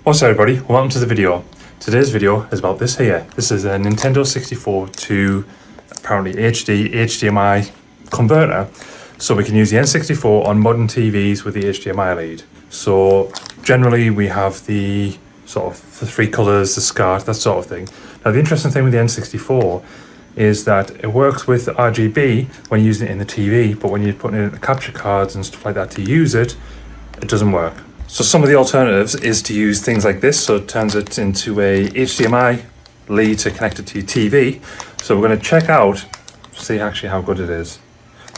What's up everybody, welcome to the video. Today's video is about this here. This is a Nintendo 64 to apparently HD HDMI converter. So we can use the N64 on modern TVs with the HDMI lead. So generally we have the sort of the three colours, the SCART, that sort of thing. Now the interesting thing with the N64 is that it works with RGB when you're using it in the TV, but when you're putting it in the capture cards and stuff like that to use it, it doesn't work. So some of the alternatives is to use things like this, so it turns it into a HDMI lead to connect it to your TV. So we're going to check out, see actually how good it is.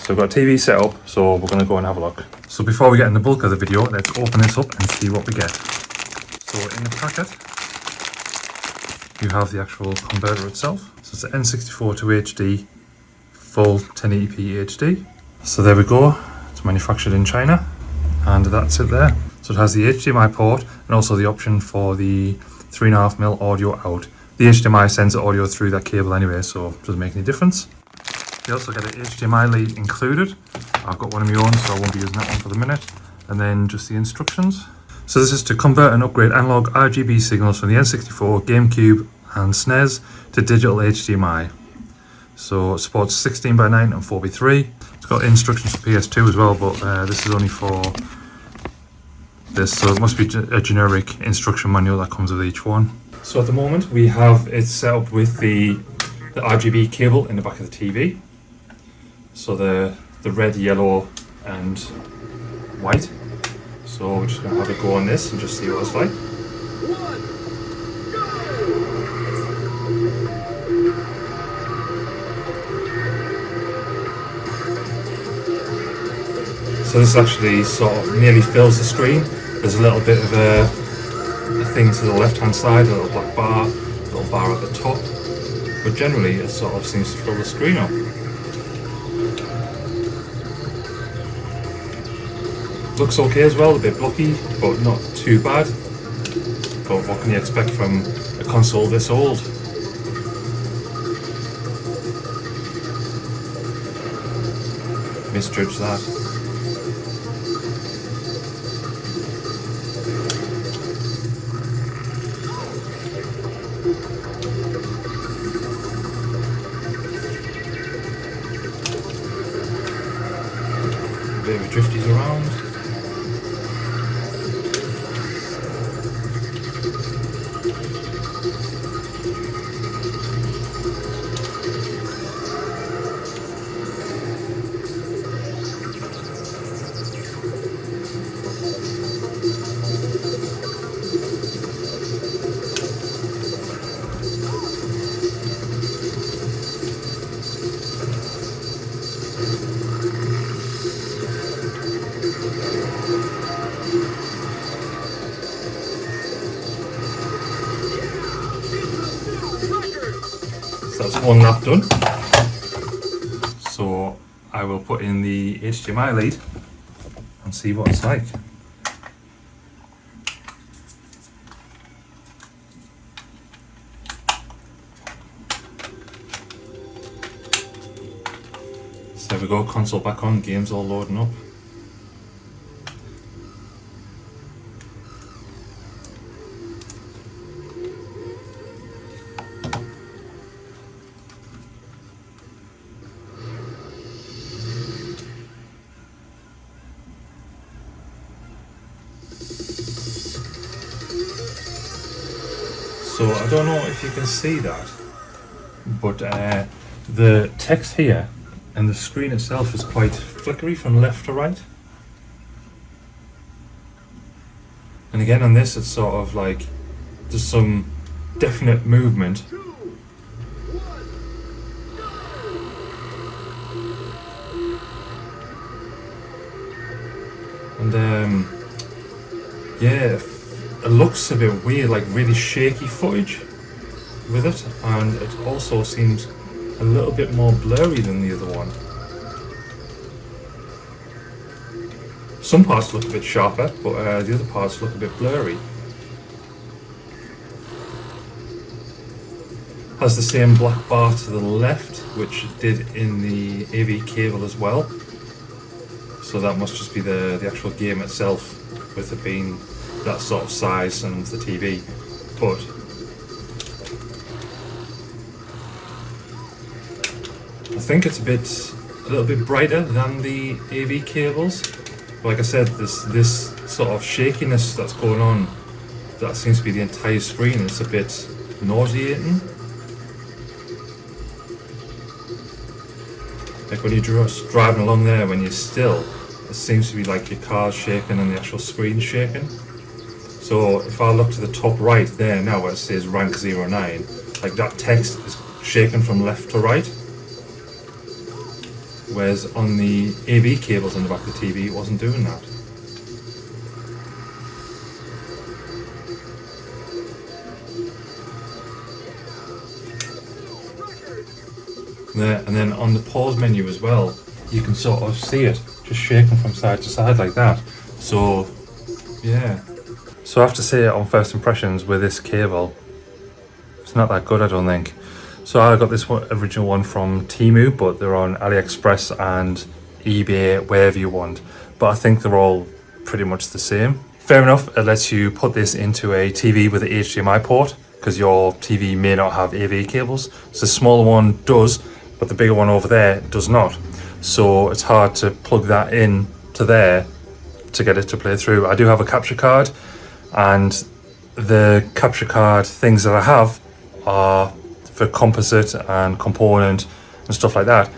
So we've got a TV set up, so we're going to go and have a look. So before we get in the bulk of the video, let's open this up and see what we get. So in the packet, you have the actual converter itself. So it's an N64 to HD, full 1080p HD. So there we go, it's manufactured in China, and that's it there. So it has the HDMI port and also the option for the 3.5mm audio out. The HDMI sends the audio through that cable anyway, so it doesn't make any difference. You also get an HDMI lead included. I've got one of my own, so I won't be using that one for the minute. And then just the instructions. So this is to convert and upgrade analog RGB signals from the N64, Gamecube and SNES to digital HDMI. So it supports 16:9 and 4:3. It's got instructions for PS2 as well, but this is only for this, so it must be a generic instruction manual that comes with each one. So at the moment we have it set up with the RGB cable in the back of the TV. So the red, yellow and white. So we're just going to have a go on this and just see what it's like. So this actually sort of nearly fills the screen. There's a little bit of a thing to the left hand side, a little black bar, a little bar at the top. But generally it sort of seems to fill the screen up. Looks okay as well, a bit blocky, but not too bad. But what can you expect from a console this old? Misjudge that. Bit of drifties around. So that's one lap done. So I will put in the HDMI lead and see what it's like. So there we go, console back on, games all loading up. So I don't know if you can see that, but the text here and the screen itself is quite flickery from left to right. And again on this it's sort of like there's some definite movement. And yeah, it looks a bit weird, like really shaky footage with it, and it also seems a little bit more blurry than the other one. Some parts look a bit sharper, but the other parts look a bit blurry. Has the same black bar to the left, which it did in the AV cable as well. So that must just be the actual game itself, with it being that sort of size and the TV, but I think it's a little bit brighter than the AV cables. Like I said, this sort of shakiness that's going on, that seems to be the entire screen. It's a bit nauseating. Like when you're just driving along there, when you're still, it seems to be like your car's shaking and the actual screen's shaking. So if I look to the top right there now where it says rank 09, like that text is shaking from left to right. Whereas on the AV cables on the back of the TV, it wasn't doing that. There, and then on the pause menu as well, you can sort of see it just shaking from side to side like that. So yeah, so I have to say, on first impressions with this cable, it's not that good, I don't think. So I got this original one from Temu, but they're on AliExpress and eBay, wherever you want, but I think they're all pretty much the same. Fair enough, it lets you put this into a TV with an HDMI port, because your TV may not have AV cables. So the smaller one does, but the bigger one over there does not. So it's hard to plug that in to there to get it to play through. I do have a capture card, and the capture card things that I have are for composite and component and stuff like that.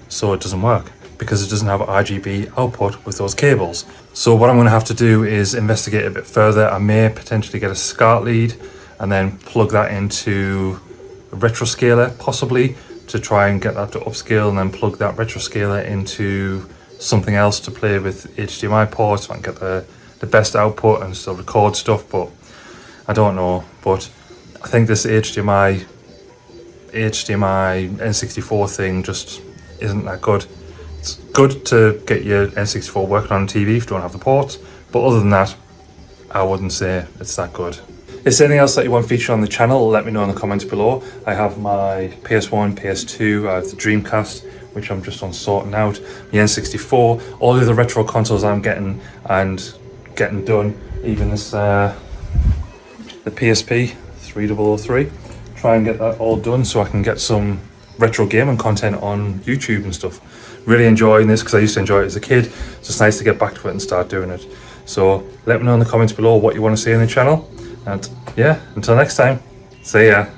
So it doesn't work because it doesn't have RGB output with those cables. So what I'm going to have to do is investigate a bit further. I may potentially get a SCART lead and then plug that into a retroscaler, possibly, to try and get that to upscale, and then plug that retroscaler into something else to play with HDMI ports so I can get the best output and still record stuff. But I don't know. But I think this HDMI N64 thing just isn't that good. It's good to get your N64 working on a TV if you don't have the ports, but other than that, I wouldn't say it's that good. Is there anything else that you want featured on the channel? Let me know in the comments below. I have my PS1, PS2, I have the Dreamcast, which I'm just on sorting out, the N64, all the other retro consoles I'm getting done, even this the PSP 3003. Try and get that all done so I can get some retro gaming content on YouTube and stuff. Really enjoying this because I used to enjoy it as a kid. So it's nice to get back to it and start doing it. So let me know in the comments below what you want to see on the channel. And yeah, until next time, see ya.